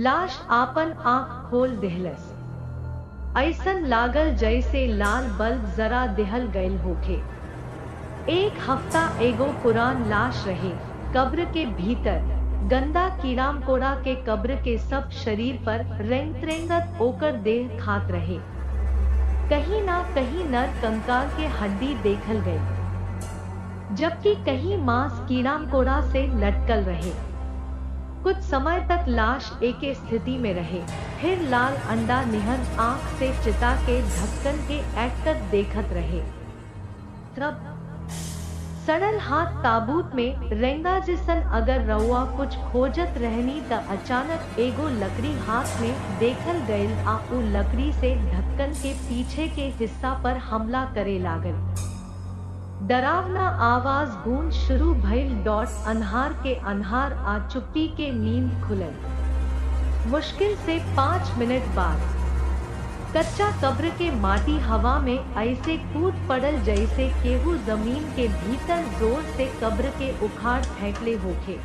लाश आपन आँख खोल देहलस। ऐसन लागल जैसे लाल बल्ब जरा दिहल गयल होखे। एक हफ्ता एगो पुरान लाश रहे कब्र के भीतर। गंदा कीड़ा मकोड़ा के कब्र के सब शरीर पर रेंगत ओकर देह खात रहे। कहीं ना कहीं नर कंकाल के हड्डी देखल गई, जबकि कहीं मांस कीड़ा मकोड़ा से लटकल रहे। कुछ समय तक लाश एक स्थिति में रहे, फिर लाल अंडा निहन आँख से चिता के ढक्कन के एक्टर देखत रहे। तब सड़ल हाथ ताबूत में रेंगा जिसन अगर रउआ कुछ खोजत रहनी त अचानक एगो लकड़ी हाथ में देखल गयल आ उ लकड़ी से ढक्कन के पीछे के हिस्सा पर हमला करे लागल। डरावना आवाज गूंज शुरू भइल। अन्हार के अन्हार आ चुप्पी के नींद खुलल। मुश्किल से 5 मिनट बाद कच्चा कब्र के माटी हवा में ऐसे कूद पड़ल जैसे केहू जमीन के भीतर जोर से कब्र के उखाड़ फेंकले होखे।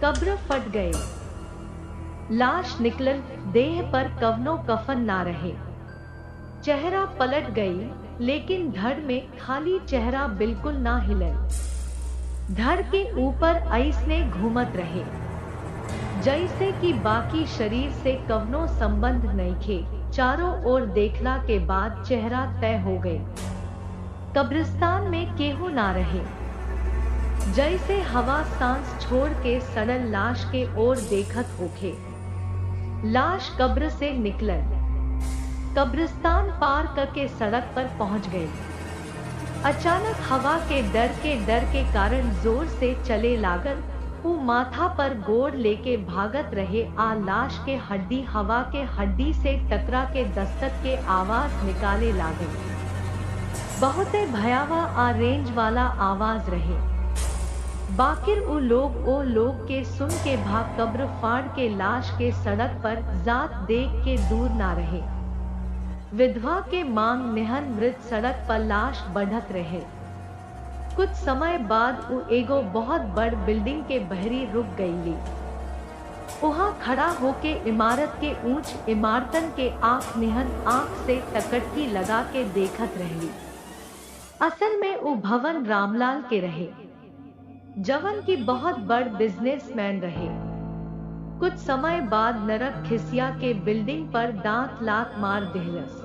कब्र फट गए, लाश निकलल, देह पर कवनो कफन ना रहे। चेहरा पलट गई, लेकिन धड़ में खाली चेहरा बिल्कुल ना हिलल। धड़ के ऊपर ऐसने घूमत रहे जैसे कि बाकी शरीर से कवनो संबंध नइखे। चारों ओर देखला के बाद चेहरा तय हो गए। कब्रिस्तान में केहू ना रहे, जैसे हवा सांस छोड़ के सड़ल लाश के ओर देखत होखे। लाश कब्र से निकलल, कब्रिस्तान पार करके सड़क पर पहुंच गए। अचानक हवा के डर के कारण जोर से चले लागल। वो माथा पर गोड़ लेके भागत रहे आ लाश के हड्डी हवा के हड्डी से टकरा के दस्तक के आवाज निकाले लागे। बहुते भयावह आ रेंज वाला आवाज रहे। बाकिर ओ लोग के सुन के भाग कब्र फाड़ के लाश के सड़क पर जात देख के दूर ना रहे। विधवा के मांग निहन मृत सड़क पर लाश बढ़त रहे। कुछ समय बाद वो एगो बहुत बड़ बिल्डिंग के बहरी रुक गईली। वहाँ खड़ा होके इमारत के ऊंच इमारतन के आँख निहन आँख से टकटकी लगा के देखत रहली। असल में वो भवन रामलाल के रहे, जवन की बहुत बड़ बिजनेसमैन रहे। कुछ समय बाद नरक खिसिया के बिल्डिंग पर दांत लात मार देहलस।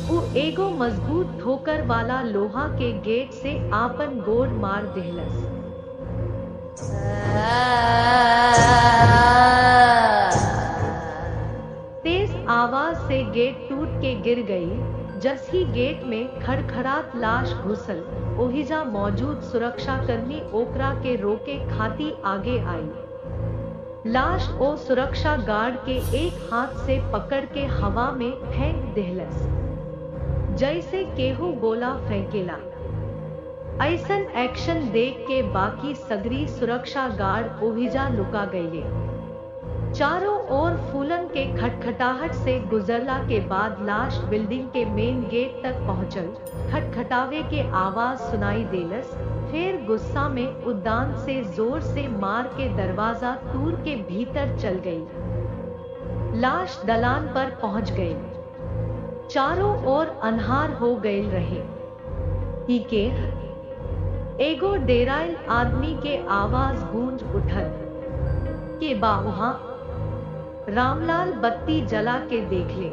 वो एगो मजबूत ठोकर वाला लोहा के गेट से आपन गोड़ मार देहलस। तेज आवाज से गेट टूट के गिर गई। जस ही गेट में खड़खड़ात लाश घुसल, ओहिजा मौजूद सुरक्षाकर्मी ओकरा के रोके खाती आगे आई। लाश ओ सुरक्षा गार्ड के एक हाथ से पकड़ के हवा में फेंक देहलस, जैसे केहू गोला फेंकेला। ऐसन एक्शन देख के बाकी सगरी सुरक्षा गार्ड ओहिजा लुका गईले। चारों ओर फूलन के खटखटाहट से गुजरला के बाद लाश बिल्डिंग के मेन गेट तक पहुंचल। खटखटावे के आवाज सुनाई देलस। फिर गुस्सा में उद्यान से जोर से मार के दरवाजा तूर के भीतर चल गई। लाश दलान पर पहुंच गई। चारों ओर अन्हार हो गए रहे। ही के एगो डेराइल आदमी के आवाज गूंज उठल के बा वहाँ। रामलाल बत्ती जला के देख ले।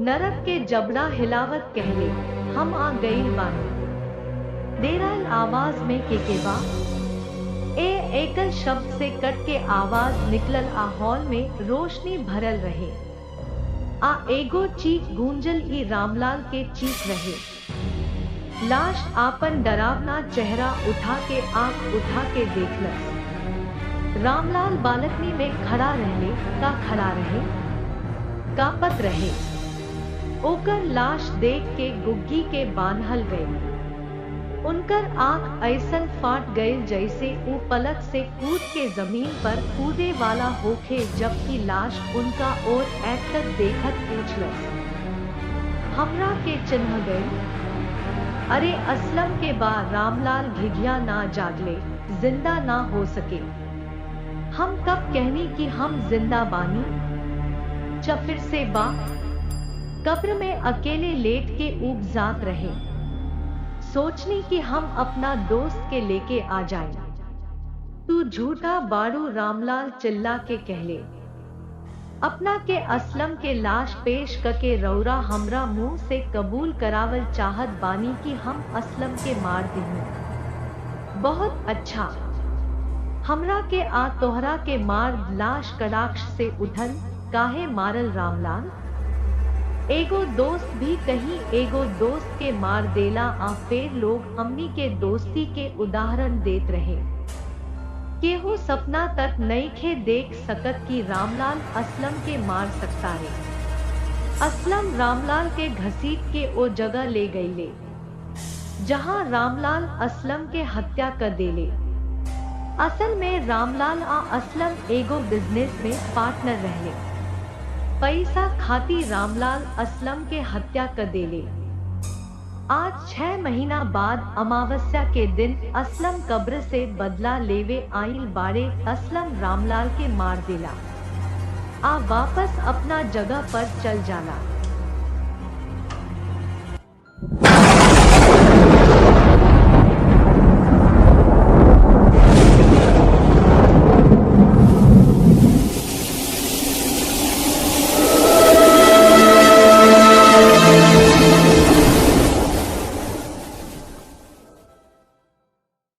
नरक के जबड़ा हिलावत कहले, हम आ गईल बानी। डेराइल आवाज में के बा एकल शब्द से कट के आवाज निकलल। आ हॉल में रोशनी भरल रहे। आ एगो चीख गूंजल। ई रामलाल के चीख रहे। लाश आपन डरावना चेहरा उठा के आंख उठा के देखलस। रामलाल बालकनी में खड़ा रहले। का खड़ा रहे, कापत रहे। ओकर लाश देख के गुग्गी के बान्हल गई। उनकर आंख ऐसन फाट गए जैसे वो पलक से कूद के जमीन पर कूदे वाला होखे। जबकि लाश उनका और एक्टर देखत पूछलस, हमरा के चिन्ह गई? अरे असलम के बाद रामलाल घिघिया ना जागले, जिंदा ना हो सके। हम कब कहनी कि हम जिंदा बानी। च फिर से बा कब्र में अकेले लेट के ऊब जात रहे। सोचनी कि हम अपना दोस्त के लेके आ जाए। तू झूठा बाड़ू, रामलाल चिल्ला के कहले। अपना के असलम के लाश पेश करके रौरा हमरा मुंह से कबूल करावल चाहत बानी कि हम असलम के मार दीहूं। बहुत अच्छा, हमरा के आ तोहरा के मार। लाश कटाक्ष से उठल, काहे मारल रामलाल? एगो दोस्त भी कहीं एगो दोस्त के मार देला। आ फिर लोग हमनी के दोस्ती के उदाहरण देत रहे। केहू सपना तक नईखे देख सकत कि रामलाल असलम के मार सकता है। असलम रामलाल के घसीट के ओ जगह ले गईले जहां रामलाल असलम के हत्या कर देले। असल में रामलाल आ असलम एगो बिजनेस में पार्टनर रहले। पैसा खाती रामलाल असलम के हत्या कर देले। आज 6 महीना बाद अमावस्या के दिन असलम कब्र से बदला लेवे आइल बाड़े। असलम रामलाल के मार देला आ वापस अपना जगह पर चल जाला।